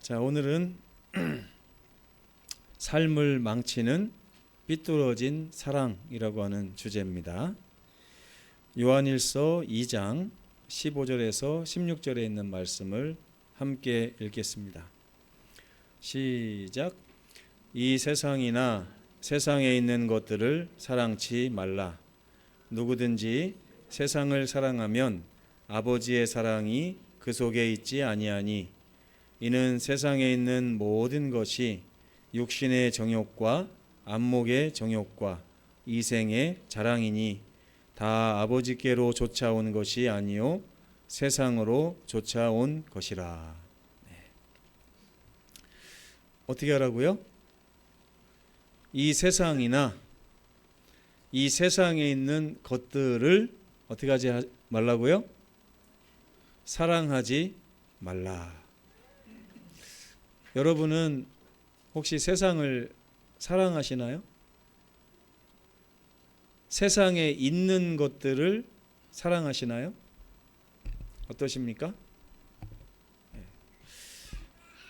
자, 오늘은 삶을 망치는 삐뚤어진 사랑이라고 하는 주제입니다. 요한일서 2장 15절에서 16절에 있는 말씀을 함께 읽겠습니다. 시작. 이 세상이나 세상에 있는 것들을 사랑치 말라. 누구든지 세상을 사랑하면 아버지의 사랑이 그 속에 있지 아니하니, 이는 세상에 있는 모든 것이 육신의 정욕과 안목의 정욕과 이생의 자랑이니 다 아버지께로 쫓아온 것이 아니요 세상으로 쫓아온 것이라. 어떻게 하라고요? 이 세상이나 이 세상에 있는 것들을 어떻게 하지 말라고요? 사랑하지 말라. 여러분은 혹시 세상을 사랑하시나요? 세상에 있는 것들을 사랑하시나요? 어떠십니까?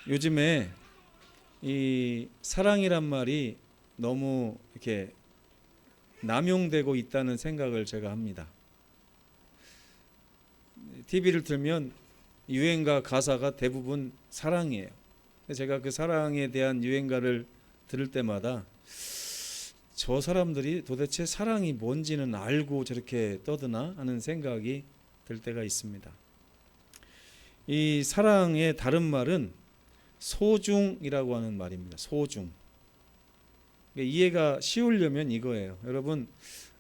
요즘에 이 사랑이란 말이 너무 이렇게 남용되고 있다는 생각을 제가 합니다. TV를 틀면 유행가 가사가 대부분 사랑이에요. 제가 그 사랑에 대한 유행가를 들을 때마다 저 사람들이 도대체 사랑이 뭔지는 알고 저렇게 떠드나 하는 생각이 들 때가 있습니다. 이 사랑의 다른 말은 소중이라고 하는 말입니다. 소중. 이해가 쉬우려면 이거예요. 여러분,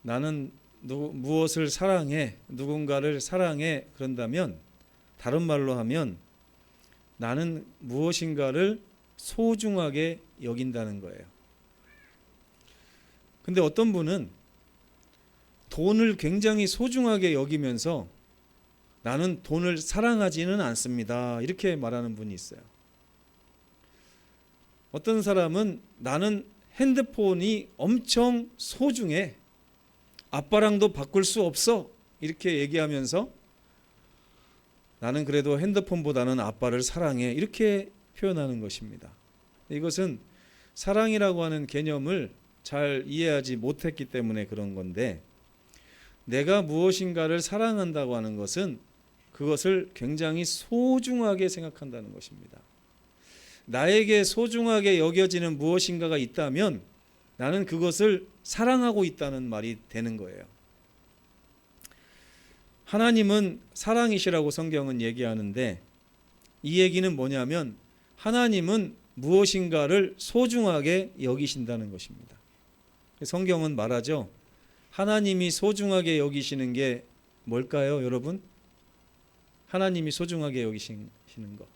나는 무엇을 사랑해, 누군가를 사랑해 그런다면, 다른 말로 하면 나는 무엇인가를 소중하게 여긴다는 거예요. 근데 어떤 분은 돈을 굉장히 소중하게 여기면서 나는 돈을 사랑하지는 않습니다, 이렇게 말하는 분이 있어요. 어떤 사람은 나는 핸드폰이 엄청 소중해, 아빠랑도 바꿀 수 없어, 이렇게 얘기하면서 나는 그래도 핸드폰보다는 아빠를 사랑해, 이렇게 표현하는 것입니다. 이것은 사랑이라고 하는 개념을 잘 이해하지 못했기 때문에 그런 건데, 내가 무엇인가를 사랑한다고 하는 것은 그것을 굉장히 소중하게 생각한다는 것입니다. 나에게 소중하게 여겨지는 무엇인가가 있다면 나는 그것을 사랑하고 있다는 말이 되는 거예요. 하나님은 사랑이시라고 성경은 얘기하는데, 이 얘기는 뭐냐면 하나님은 무엇인가를 소중하게 여기신다는 것입니다. 성경은 말하죠. 하나님이 소중하게 여기시는 게 뭘까요, 여러분? 하나님이 소중하게 여기시는 것.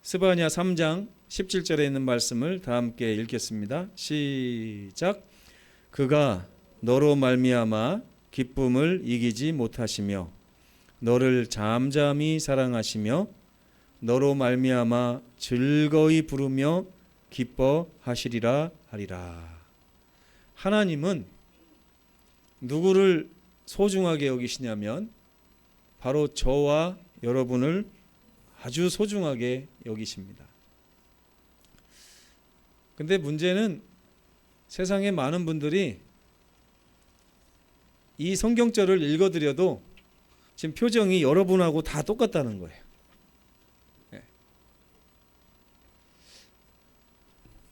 스바냐 3장 17절에 있는 말씀을 다 함께 읽겠습니다. 시작. 그가 너로 말미암아 기쁨을 이기지 못하시며 너를 잠잠히 사랑하시며 너로 말미암아 즐거이 부르며 기뻐하시리라 하리라. 하나님은 누구를 소중하게 여기시냐면 바로 저와 여러분을 아주 소중하게 여기십니다. 근데 문제는 세상에 많은 분들이 이 성경절을 읽어드려도 지금 표정이 여러분하고 다 똑같다는 거예요.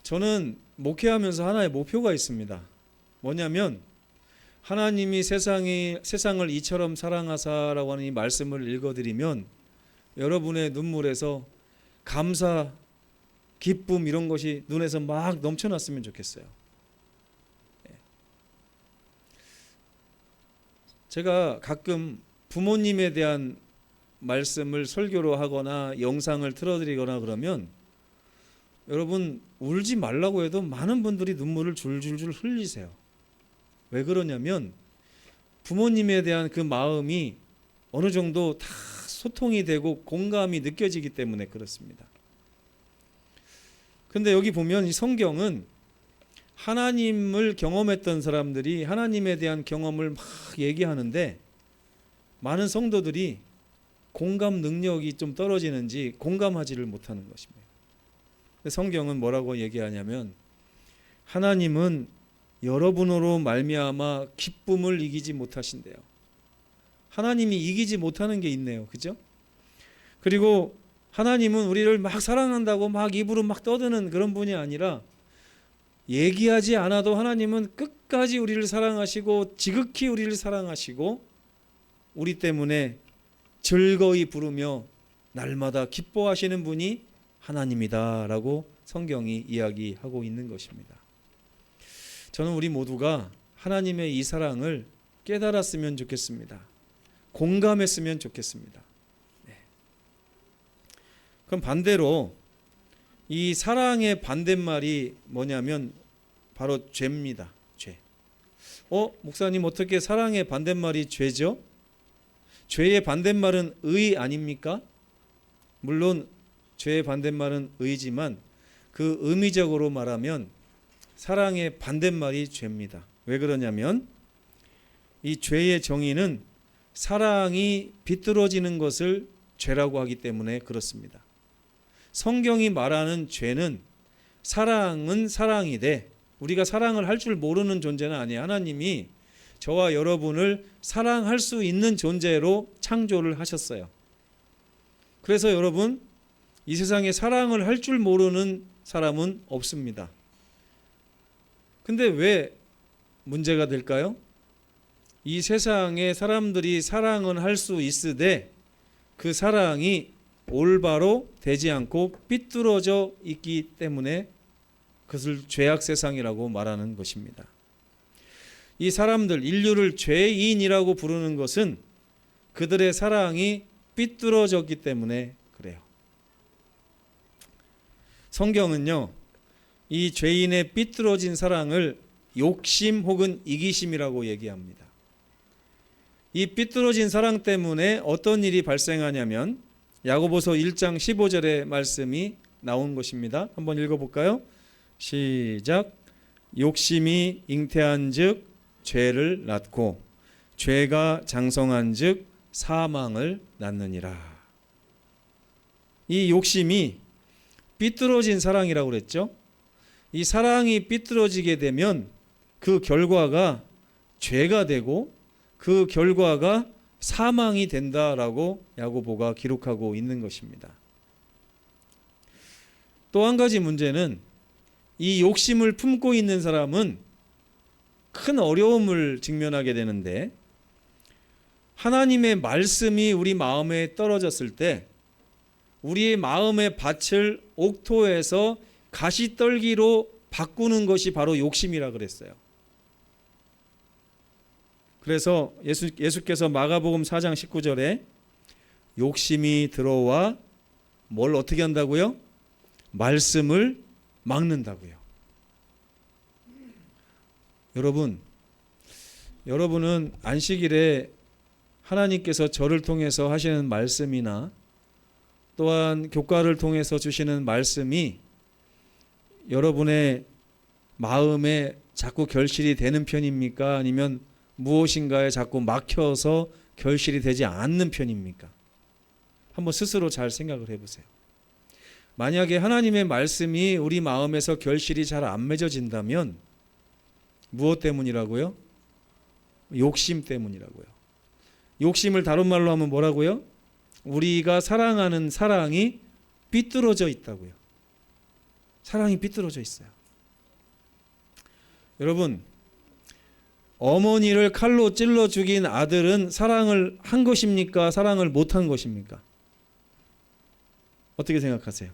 저는 목회하면서 하나의 목표가 있습니다. 뭐냐면 하나님이 세상을 이처럼 사랑하사라고 하는 이 말씀을 읽어드리면 여러분의 눈물에서 감사, 기쁨 이런 것이 눈에서 막 넘쳐났으면 좋겠어요. 제가 가끔 부모님에 대한 말씀을 설교로 하거나 영상을 틀어드리거나 그러면 여러분 울지 말라고 해도 많은 분들이 눈물을 줄줄줄 흘리세요. 왜 그러냐면 부모님에 대한 그 마음이 어느 정도 다 소통이 되고 공감이 느껴지기 때문에 그렇습니다. 그런데 여기 보면 이 성경은 하나님을 경험했던 사람들이 하나님에 대한 경험을 막 얘기하는데 많은 성도들이 공감 능력이 좀 떨어지는지 공감하지를 못하는 것입니다. 성경은 뭐라고 얘기하냐면 하나님은 여러분으로 말미암아 기쁨을 이기지 못하신대요. 하나님이 이기지 못하는 게 있네요. 그죠? 그리고 하나님은 우리를 막 사랑한다고 막 입으로 막 떠드는 그런 분이 아니라 얘기하지 않아도 하나님은 끝까지 우리를 사랑하시고 지극히 우리를 사랑하시고 우리 때문에 즐거이 부르며 날마다 기뻐하시는 분이 하나님이다라고 성경이 이야기하고 있는 것입니다. 저는 우리 모두가 하나님의 이 사랑을 깨달았으면 좋겠습니다. 공감했으면 좋겠습니다. 네. 그럼 반대로 이 사랑의 반대말이 뭐냐면 바로 죄입니다. 죄. 목사님 어떻게 사랑의 반대말이 죄죠? 죄의 반대말은 의 아닙니까? 물론 죄의 반대말은 의지만 그 의미적으로 말하면 사랑의 반대말이 죄입니다. 왜 그러냐면 이 죄의 정의는 사랑이 비뚤어지는 것을 죄라고 하기 때문에 그렇습니다. 성경이 말하는 죄는 사랑은 사랑이되 우리가 사랑을 할 줄 모르는 존재는 아니에요. 하나님이 저와 여러분을 사랑할 수 있는 존재로 창조를 하셨어요. 그래서 여러분 이 세상에 사랑을 할 줄 모르는 사람은 없습니다. 근데 왜 문제가 될까요? 이 세상에 사람들이 사랑은 할 수 있으되 그 사랑이 올바로 되지 않고 삐뚤어져 있기 때문에 그것을 죄악 세상이라고 말하는 것입니다. 이 사람들 인류를 죄인이라고 부르는 것은 그들의 사랑이 삐뚤어졌기 때문에 그래요. 성경은요, 이 죄인의 삐뚤어진 사랑을 욕심 혹은 이기심이라고 얘기합니다. 이 삐뚤어진 사랑 때문에 어떤 일이 발생하냐면 야고보서 1장 15절의 말씀이 나온 것입니다. 한번 읽어볼까요? 시작. 욕심이 잉태한즉 죄를 낳고 죄가 장성한즉 사망을 낳느니라. 이 욕심이 삐뚤어진 사랑이라고 그랬죠. 이 사랑이 삐뚤어지게 되면 그 결과가 죄가 되고 그 결과가 사망이 된다라고 야고보가 기록하고 있는 것입니다. 또 한 가지 문제는 이 욕심을 품고 있는 사람은 큰 어려움을 직면하게 되는데 하나님의 말씀이 우리 마음에 떨어졌을 때 우리의 마음의 밭을 옥토에서 가시떨기로 바꾸는 것이 바로 욕심이라 그랬어요. 그래서 예수께서 마가복음 4장 19절에 욕심이 들어와 뭘 어떻게 한다고요? 말씀을 막는다고요. 여러분은 안식일에 하나님께서 저를 통해서 하시는 말씀이나 또한 교과를 통해서 주시는 말씀이 여러분의 마음에 자꾸 결실이 되는 편입니까? 아니면 무엇인가에 자꾸 막혀서 결실이 되지 않는 편입니까? 한번 스스로 잘 생각을 해보세요. 만약에 하나님의 말씀이 우리 마음에서 결실이 잘 안 맺어진다면 무엇 때문이라고요? 욕심 때문이라고요. 욕심을 다른 말로 하면 뭐라고요? 우리가 사랑하는 사랑이 삐뚤어져 있다고요. 사랑이 삐뚤어져 있어요. 여러분, 어머니를 칼로 찔러 죽인 아들은 사랑을 한 것입니까? 사랑을 못한 것입니까? 어떻게 생각하세요?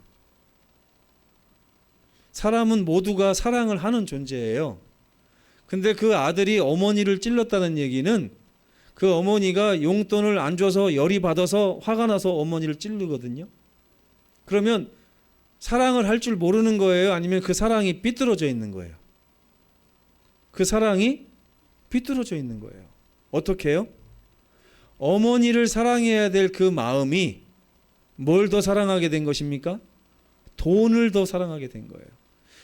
사람은 모두가 사랑을 하는 존재예요. 근데 그 아들이 어머니를 찔렀다는 얘기는 그 어머니가 용돈을 안 줘서 열이 받아서 화가 나서 어머니를 찌르거든요. 그러면 사랑을 할 줄 모르는 거예요? 아니면 그 사랑이 삐뚤어져 있는 거예요? 그 사랑이 삐뚤어져 있는 거예요. 어떻게 해요? 어머니를 사랑해야 될 그 마음이 뭘 더 사랑하게 된 것입니까? 돈을 더 사랑하게 된 거예요.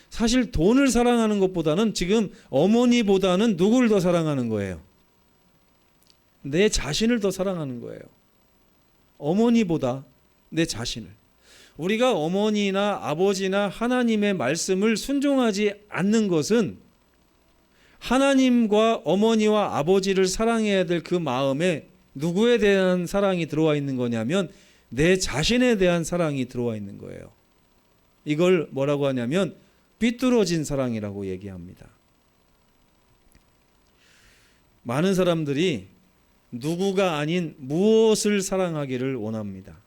사실 돈을 사랑하는 것보다는 지금 어머니보다는 누구를 더 사랑하는 거예요? 내 자신을 더 사랑하는 거예요. 어머니보다 내 자신을. 우리가 어머니나 아버지나 하나님의 말씀을 순종하지 않는 것은 하나님과 어머니와 아버지를 사랑해야 될 그 마음에 누구에 대한 사랑이 들어와 있는 거냐면 내 자신에 대한 사랑이 들어와 있는 거예요. 이걸 뭐라고 하냐면 삐뚤어진 사랑이라고 얘기합니다. 많은 사람들이 누구가 아닌 무엇을 사랑하기를 원합니다.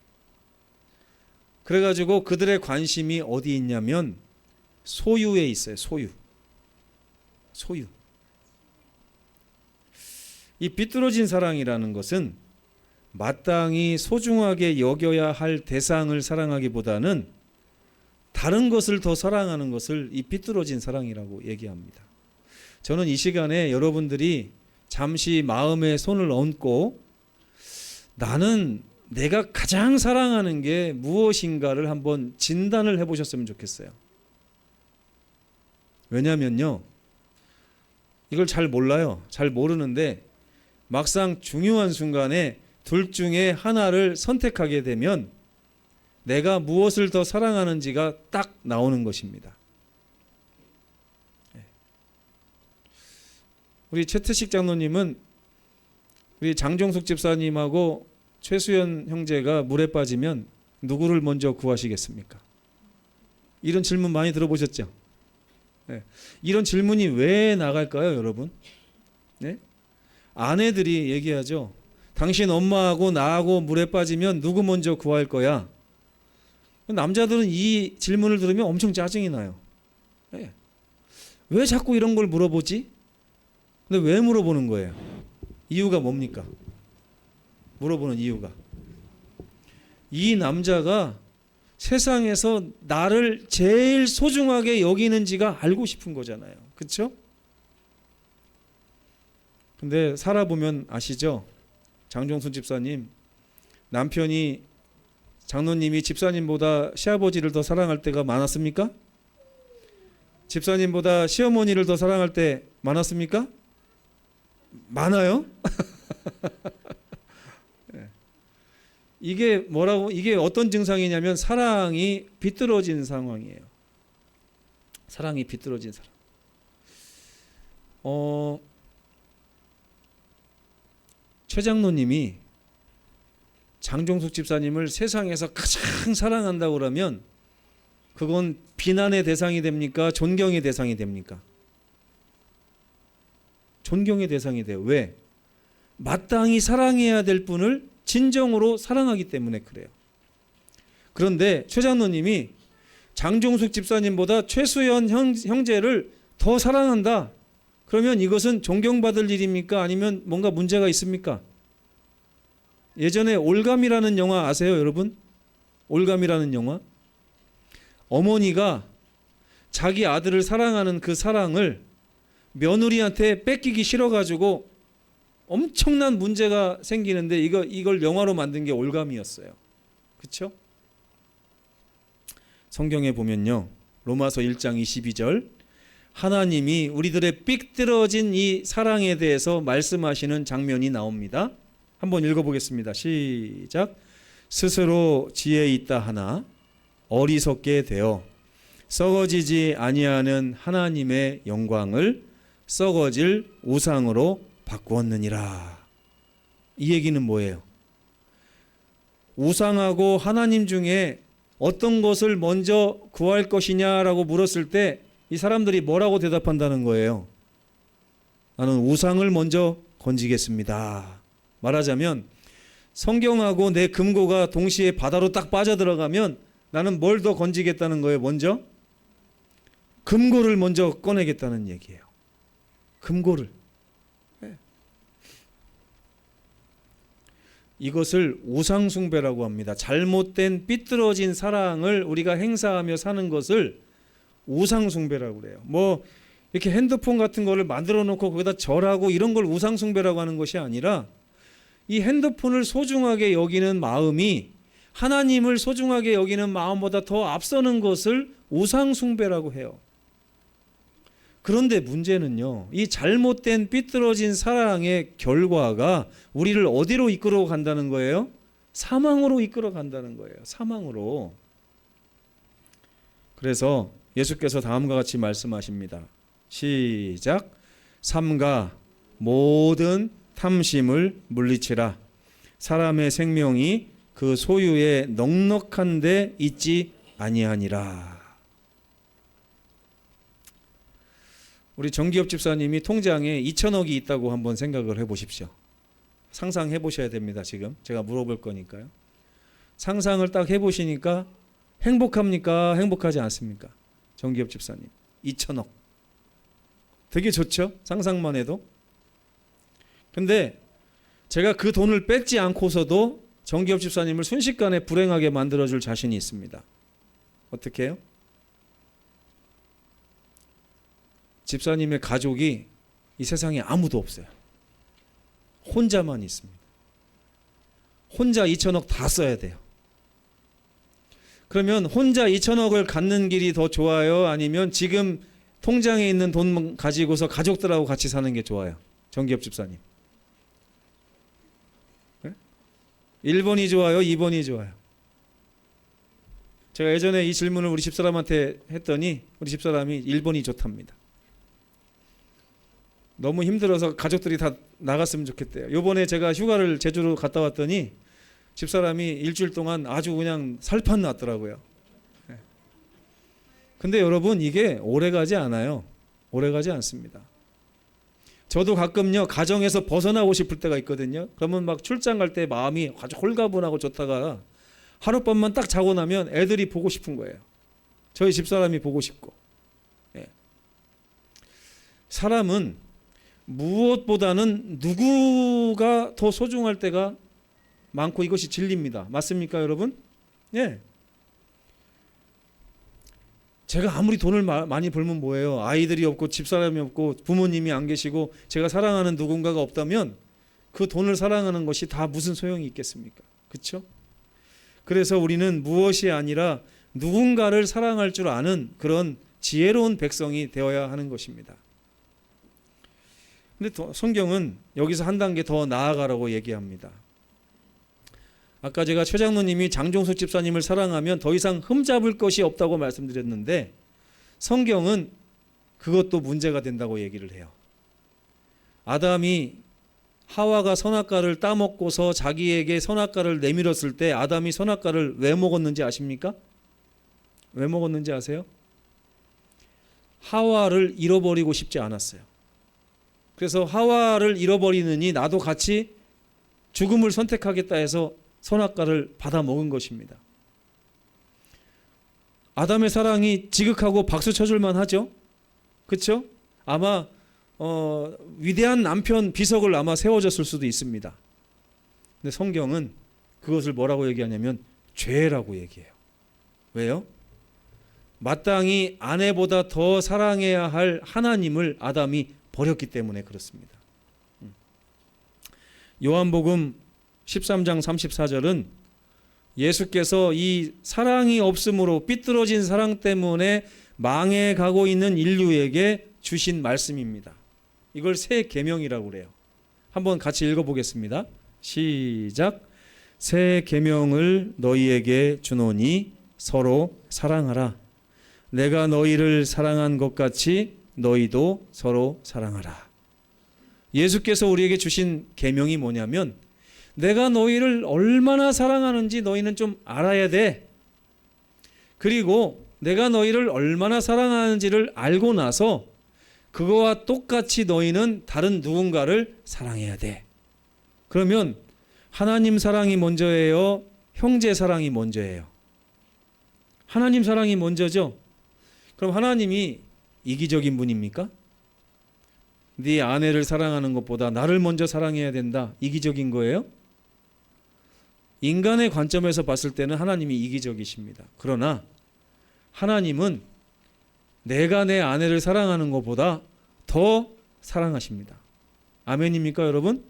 그래가지고 그들의 관심이 어디 있냐면 소유에 있어요. 소유. 이 삐뚤어진 사랑이라는 것은 마땅히 소중하게 여겨야 할 대상을 사랑하기보다는 다른 것을 더 사랑하는 것을 이 삐뚤어진 사랑이라고 얘기합니다. 저는 이 시간에 여러분들이 잠시 마음에 손을 얹고 나는 내가 가장 사랑하는 게 무엇인가를 한번 진단을 해보셨으면 좋겠어요. 왜냐면요, 이걸 잘 몰라요. 잘 모르는데 막상 중요한 순간에 둘 중에 하나를 선택하게 되면 내가 무엇을 더 사랑하는지가 딱 나오는 것입니다. 우리 최태식 장로님은 우리 장종숙 집사님하고 최수연 형제가 물에 빠지면 누구를 먼저 구하시겠습니까? 이런 질문 많이 들어보셨죠? 네. 이런 질문이 왜 나갈까요, 여러분? 네? 아내들이 얘기하죠. 당신 엄마하고 나하고 물에 빠지면 누구 먼저 구할 거야? 남자들은 이 질문을 들으면 엄청 짜증이 나요. 네. 왜 자꾸 이런 걸 물어보지? 근데 왜 물어보는 거예요? 이유가 뭡니까? 물어보는 이유가 이 남자가 세상에서 나를 제일 소중하게 여기는지가 알고 싶은 거잖아요. 그렇죠? 근데 살아보면 아시죠? 장종순 집사님, 남편이 장로님이 집사님보다 시아버지를 더 사랑할 때가 많았습니까? 집사님보다 시어머니를 더 사랑할 때 많았습니까? 많아요? 이게 뭐라고? 이게 어떤 증상이냐면 사랑이 비뚤어진 상황이에요. 사랑이 비뚤어진 사랑. 최 장로님이 장종숙 집사님을 세상에서 가장 사랑한다고 그러면 그건 비난의 대상이 됩니까? 존경의 대상이 됩니까? 존경의 대상이 돼요. 왜? 마땅히 사랑해야 될 분을 진정으로 사랑하기 때문에 그래요. 그런데 최 장로님이 장종숙 집사님보다 최수연 형제를 더 사랑한다. 그러면 이것은 존경받을 일입니까? 아니면 뭔가 문제가 있습니까? 예전에 올감이라는 영화 아세요, 여러분? 올감이라는 영화. 어머니가 자기 아들을 사랑하는 그 사랑을 며느리한테 뺏기기 싫어가지고 엄청난 문제가 생기는데 이걸 영화로 만든 게 올감이었어요. 그렇죠? 성경에 보면요, 로마서 1장 22절 하나님이 우리들의 삐뚤어진 이 사랑에 대해서 말씀하시는 장면이 나옵니다. 한번 읽어보겠습니다. 시작. 스스로 지혜 있다 하나 어리석게 되어 썩어지지 아니하는 하나님의 영광을 썩어질 우상으로 바꾸었느니라. 이 얘기는 뭐예요? 우상하고 하나님 중에 어떤 것을 먼저 구할 것이냐라고 물었을 때 이 사람들이 뭐라고 대답한다는 거예요? 나는 우상을 먼저 건지겠습니다. 말하자면 성경하고 내 금고가 동시에 바다로 딱 빠져들어가면 나는 뭘 더 건지겠다는 거예요? 먼저 금고를 먼저 꺼내겠다는 얘기예요. 금고를. 이것을 우상숭배라고 합니다. 잘못된 삐뚤어진 사랑을 우리가 행사하며 사는 것을 우상숭배라고 그래요. 뭐 이렇게 핸드폰 같은 거를 만들어 놓고 거기다 절하고 이런 걸 우상숭배라고 하는 것이 아니라 이 핸드폰을 소중하게 여기는 마음이 하나님을 소중하게 여기는 마음보다 더 앞서는 것을 우상숭배라고 해요. 그런데 문제는요, 이 잘못된 삐뚤어진 사랑의 결과가 우리를 어디로 이끌어 간다는 거예요? 사망으로 이끌어 간다는 거예요. 사망으로. 그래서 예수께서 다음과 같이 말씀하십니다. 시작. 삼가 모든 탐심을 물리치라. 사람의 생명이 그 소유에 넉넉한 데 있지 아니하니라. 우리 정기엽 집사님이 통장에 2천억이 있다고 한번 생각을 해보십시오. 상상해 보셔야 됩니다. 지금 제가 물어볼 거니까요. 상상을 딱 해보시니까 행복합니까? 행복하지 않습니까? 정기엽 집사님 2천억 되게 좋죠? 상상만 해도. 근데 제가 그 돈을 뺏지 않고서도 정기엽 집사님을 순식간에 불행하게 만들어줄 자신이 있습니다. 어떻게 해요? 집사님의 가족이 이 세상에 아무도 없어요. 혼자만 있습니다. 혼자 2천억 다 써야 돼요. 그러면 혼자 2천억을 갖는 길이 더 좋아요? 아니면 지금 통장에 있는 돈 가지고서 가족들하고 같이 사는 게 좋아요? 정기엽 집사님. 1번이 좋아요? 2번이 좋아요? 제가 예전에 이 질문을 우리 집사람한테 했더니 우리 집사람이 1번이 좋답니다. 너무 힘들어서 가족들이 다 나갔으면 좋겠대요. 요번에 제가 휴가를 제주로 갔다 왔더니 집사람이 일주일 동안 아주 그냥 살판 났더라고요. 근데 여러분 이게 오래가지 않아요. 오래가지 않습니다. 저도 가끔요 가정에서 벗어나고 싶을 때가 있거든요. 그러면 막 출장 갈 때 마음이 아주 홀가분하고 좋다가 하룻밤만 딱 자고 나면 애들이 보고 싶은 거예요. 저희 집사람이 보고 싶고. 사람은 무엇보다는 누구가 더 소중할 때가 많고 이것이 진리입니다. 맞습니까, 여러분? 예. 제가 아무리 돈을 많이 벌면 뭐예요? 아이들이 없고 집사람이 없고 부모님이 안 계시고 제가 사랑하는 누군가가 없다면 그 돈을 사랑하는 것이 다 무슨 소용이 있겠습니까? 그렇죠? 그래서 우리는 무엇이 아니라 누군가를 사랑할 줄 아는 그런 지혜로운 백성이 되어야 하는 것입니다. 근데 성경은 여기서 한 단계 더 나아가라고 얘기합니다. 아까 제가 최 장로님이 장종숙 집사님을 사랑하면 더 이상 흠잡을 것이 없다고 말씀드렸는데 성경은 그것도 문제가 된다고 얘기를 해요. 아담이 하와가 선악과를 따먹고서 자기에게 선악과를 내밀었을 때 아담이 선악과를 왜 먹었는지 아십니까? 왜 먹었는지 아세요? 하와를 잃어버리고 싶지 않았어요. 그래서 하와를 잃어버리느니 나도 같이 죽음을 선택하겠다 해서 선악과를 받아 먹은 것입니다. 아담의 사랑이 지극하고 박수 쳐줄만 하죠. 그렇죠? 아마 위대한 남편 비석을 아마 세워졌을 수도 있습니다. 근데 성경은 그것을 뭐라고 얘기하냐면 죄라고 얘기해요. 왜요? 마땅히 아내보다 더 사랑해야 할 하나님을 아담이 버렸기 때문에 그렇습니다. 요한복음 13장 34절은 예수께서 이 사랑이 없음으로 삐뚤어진 사랑 때문에 망해가고 있는 인류에게 주신 말씀입니다. 이걸 새 계명이라고 그래요. 한번 같이 읽어보겠습니다. 시작. 새 계명을 너희에게 주노니 서로 사랑하라. 내가 너희를 사랑한 것 같이 너희도 서로 사랑하라. 예수께서 우리에게 주신 계명이 뭐냐면 내가 너희를 얼마나 사랑하는지 너희는 좀 알아야 돼. 그리고 내가 너희를 얼마나 사랑하는지를 알고 나서 그거와 똑같이 너희는 다른 누군가를 사랑해야 돼. 그러면 하나님 사랑이 먼저예요? 형제 사랑이 먼저예요? 하나님 사랑이 먼저죠? 그럼 하나님이 이기적인 분입니까? 네 아내를 사랑하는 것보다 나를 먼저 사랑해야 된다. 이기적인 거예요? 인간의 관점에서 봤을 때는 하나님이 이기적이십니다. 그러나 하나님은 내가 내 아내를 사랑하는 것보다 더 사랑하십니다. 아멘입니까, 여러분?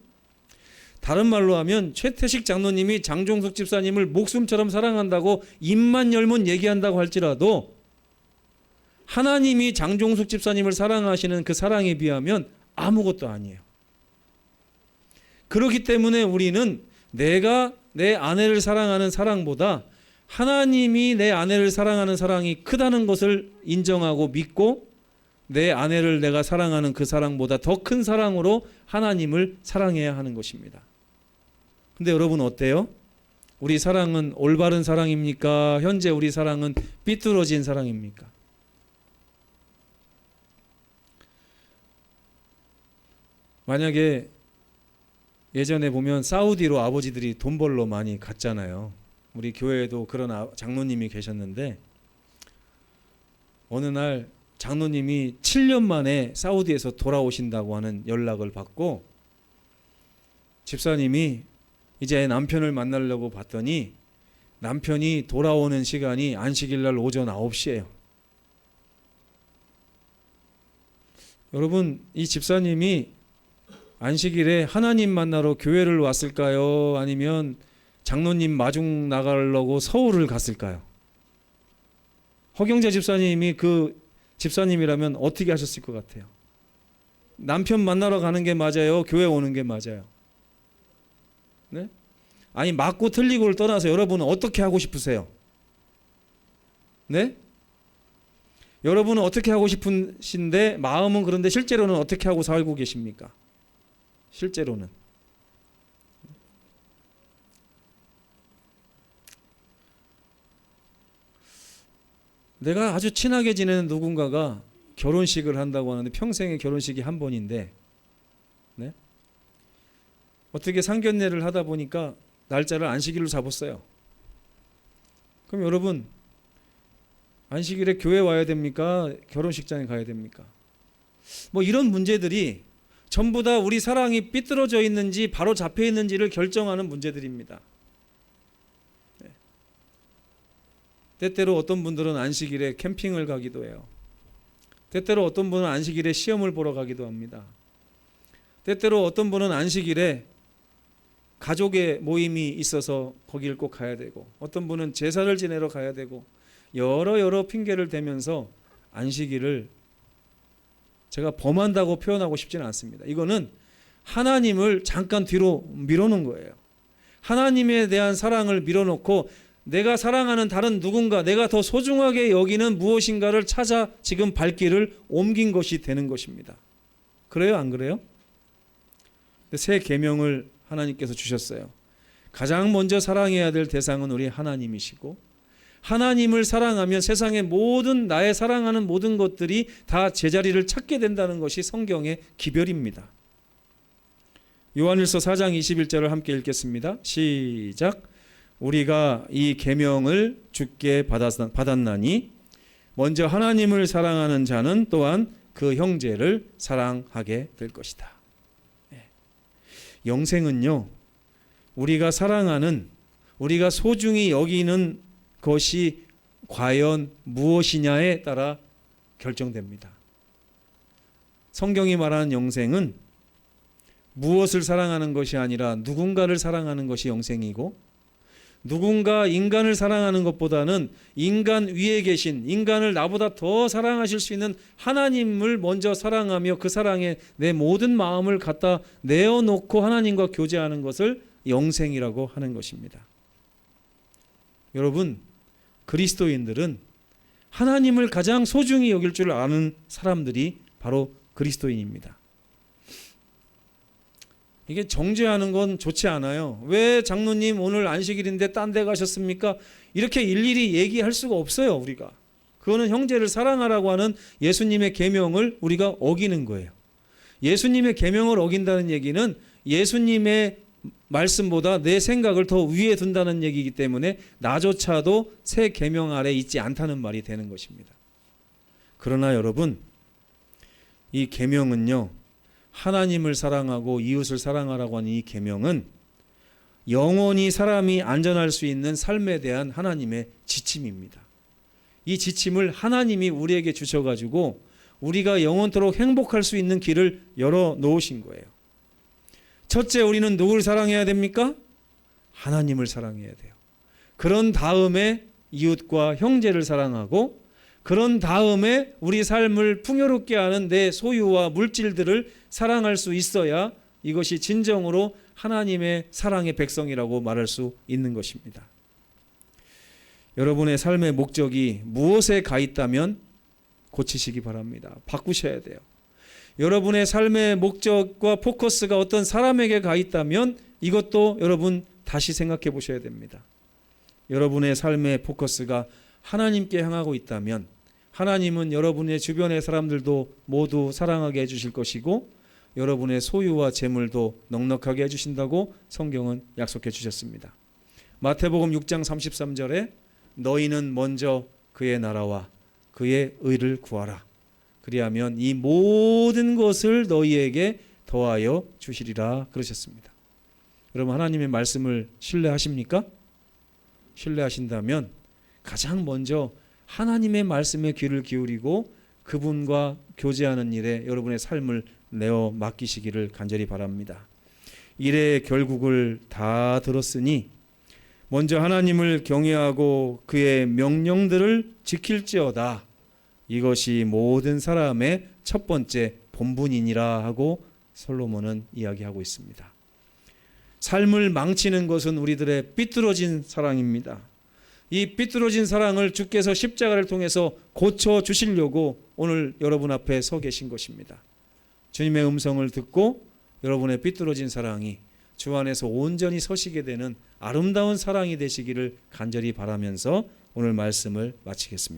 다른 말로 하면 최태식 장로님이 장종숙 집사님을 목숨처럼 사랑한다고 입만 열면 얘기한다고 할지라도 하나님이 장종숙 집사님을 사랑하시는 그 사랑에 비하면 아무것도 아니에요. 그렇기 때문에 우리는 내가 내 아내를 사랑하는 사랑보다 하나님이 내 아내를 사랑하는 사랑이 크다는 것을 인정하고 믿고 내 아내를 내가 사랑하는 그 사랑보다 더 큰 사랑으로 하나님을 사랑해야 하는 것입니다. 근데 여러분 어때요? 우리 사랑은 올바른 사랑입니까? 현재 우리 사랑은 삐뚤어진 사랑입니까? 만약에 예전에 보면 사우디로 아버지들이 돈 벌러 많이 갔잖아요. 우리 교회에도 그런 장로님이 계셨는데 어느 날 장로님이 7년 만에 사우디에서 돌아오신다고 하는 연락을 받고 집사님이 이제 남편을 만나려고 봤더니 남편이 돌아오는 시간이 안식일 날 오전 9시예요. 여러분, 이 집사님이 안식일에 하나님 만나러 교회를 왔을까요? 아니면 장로님 마중 나가려고 서울을 갔을까요? 허경재 집사님이 그 집사님이라면 어떻게 하셨을 것 같아요? 남편 만나러 가는 게 맞아요? 교회 오는 게 맞아요? 네? 아니 맞고 틀리고를 떠나서 여러분은 어떻게 하고 싶으세요? 네? 여러분은 어떻게 하고 싶으신데 마음은 그런데 실제로는 어떻게 하고 살고 계십니까? 실제로는 내가 아주 친하게 지내는 누군가가 결혼식을 한다고 하는데 평생의 결혼식이 한 번인데 네? 어떻게 상견례를 하다 보니까 날짜를 안식일로 잡았어요. 그럼 여러분 안식일에 교회 와야 됩니까? 결혼식장에 가야 됩니까? 뭐 이런 문제들이 전부 다 우리 사랑이 삐뚤어져 있는지 바로 잡혀 있는지를 결정하는 문제들입니다. 네. 때때로 어떤 분들은 안식일에 캠핑을 가기도 해요. 때때로 어떤 분은 안식일에 시험을 보러 가기도 합니다. 때때로 어떤 분은 안식일에 가족의 모임이 있어서 거길 꼭 가야 되고 어떤 분은 제사를 지내러 가야 되고 여러 핑계를 대면서 안식일을 제가 범한다고 표현하고 싶지는 않습니다. 이거는 하나님을 잠깐 뒤로 밀어놓은 거예요. 하나님에 대한 사랑을 밀어놓고 내가 사랑하는 다른 누군가, 내가 더 소중하게 여기는 무엇인가를 찾아 지금 발길을 옮긴 것이 되는 것입니다. 그래요? 안 그래요? 새 계명을 하나님께서 주셨어요. 가장 먼저 사랑해야 될 대상은 우리 하나님이시고 하나님을 사랑하면 세상의 모든 나의 사랑하는 모든 것들이 다 제자리를 찾게 된다는 것이 성경의 기별입니다. 요한일서 4장 21절을 함께 읽겠습니다. 시작. 우리가 이 계명을 주께 받았나니 먼저 하나님을 사랑하는 자는 또한 그 형제를 사랑하게 될 것이다. 영생은요, 우리가 사랑하는, 우리가 소중히 여기는 것이 과연 무엇이냐에 따라 결정됩니다. 성경이 말하는 영생은 무엇을 사랑하는 것이 아니라 누군가를 사랑하는 것이 영생이고 누군가 인간을 사랑하는 것보다는 인간 위에 계신, 인간을 나보다 더 사랑하실 수 있는 하나님을 먼저 사랑하며 그 사랑에 내 모든 마음을 갖다 내어놓고 하나님과 교제하는 것을 영생이라고 하는 것입니다. 여러분, 그리스도인들은 하나님을 가장 소중히 여길 줄 아는 사람들이 바로 그리스도인입니다. 이게 정죄하는 건 좋지 않아요. 왜 장로님 오늘 안식일인데 딴 데 가셨습니까? 이렇게 일일이 얘기할 수가 없어요. 우리가 그거는 형제를 사랑하라고 하는 예수님의 계명을 우리가 어기는 거예요. 예수님의 계명을 어긴다는 얘기는 예수님의 말씀보다 내 생각을 더 위에 둔다는 얘기이기 때문에 나조차도 새 계명 아래 있지 않다는 말이 되는 것입니다. 그러나 여러분, 이 계명은요, 하나님을 사랑하고 이웃을 사랑하라고 하는 이 계명은 영원히 사람이 안전할 수 있는 삶에 대한 하나님의 지침입니다. 이 지침을 하나님이 우리에게 주셔가지고 우리가 영원토록 행복할 수 있는 길을 열어 놓으신 거예요. 첫째, 우리는 누구를 사랑해야 됩니까? 하나님을 사랑해야 돼요. 그런 다음에 이웃과 형제를 사랑하고 그런 다음에 우리 삶을 풍요롭게 하는 내 소유와 물질들을 사랑할 수 있어야 이것이 진정으로 하나님의 사랑의 백성이라고 말할 수 있는 것입니다. 여러분의 삶의 목적이 무엇에 가 있다면 고치시기 바랍니다. 바꾸셔야 돼요. 여러분의 삶의 목적과 포커스가 어떤 사람에게 가 있다면 이것도 여러분 다시 생각해 보셔야 됩니다. 여러분의 삶의 포커스가 하나님께 향하고 있다면 하나님은 여러분의 주변의 사람들도 모두 사랑하게 해주실 것이고 여러분의 소유와 재물도 넉넉하게 해주신다고 성경은 약속해 주셨습니다. 마태복음 6장 33절에 너희는 먼저 그의 나라와 그의 의를 구하라. 그리하면 이 모든 것을 너희에게 더하여 주시리라 그러셨습니다. 여러분 하나님의 말씀을 신뢰하십니까? 신뢰하신다면 가장 먼저 하나님의 말씀에 귀를 기울이고 그분과 교제하는 일에 여러분의 삶을 내어 맡기시기를 간절히 바랍니다. 일의 결국을 다 들었으니 먼저 하나님을 경외하고 그의 명령들을 지킬지어다. 이것이 모든 사람의 첫 번째 본분이니라 하고 솔로몬은 이야기하고 있습니다. 삶을 망치는 것은 우리들의 삐뚤어진 사랑입니다. 이 삐뚤어진 사랑을 주께서 십자가를 통해서 고쳐주시려고 오늘 여러분 앞에 서 계신 것입니다. 주님의 음성을 듣고 여러분의 삐뚤어진 사랑이 주 안에서 온전히 서시게 되는 아름다운 사랑이 되시기를 간절히 바라면서 오늘 말씀을 마치겠습니다.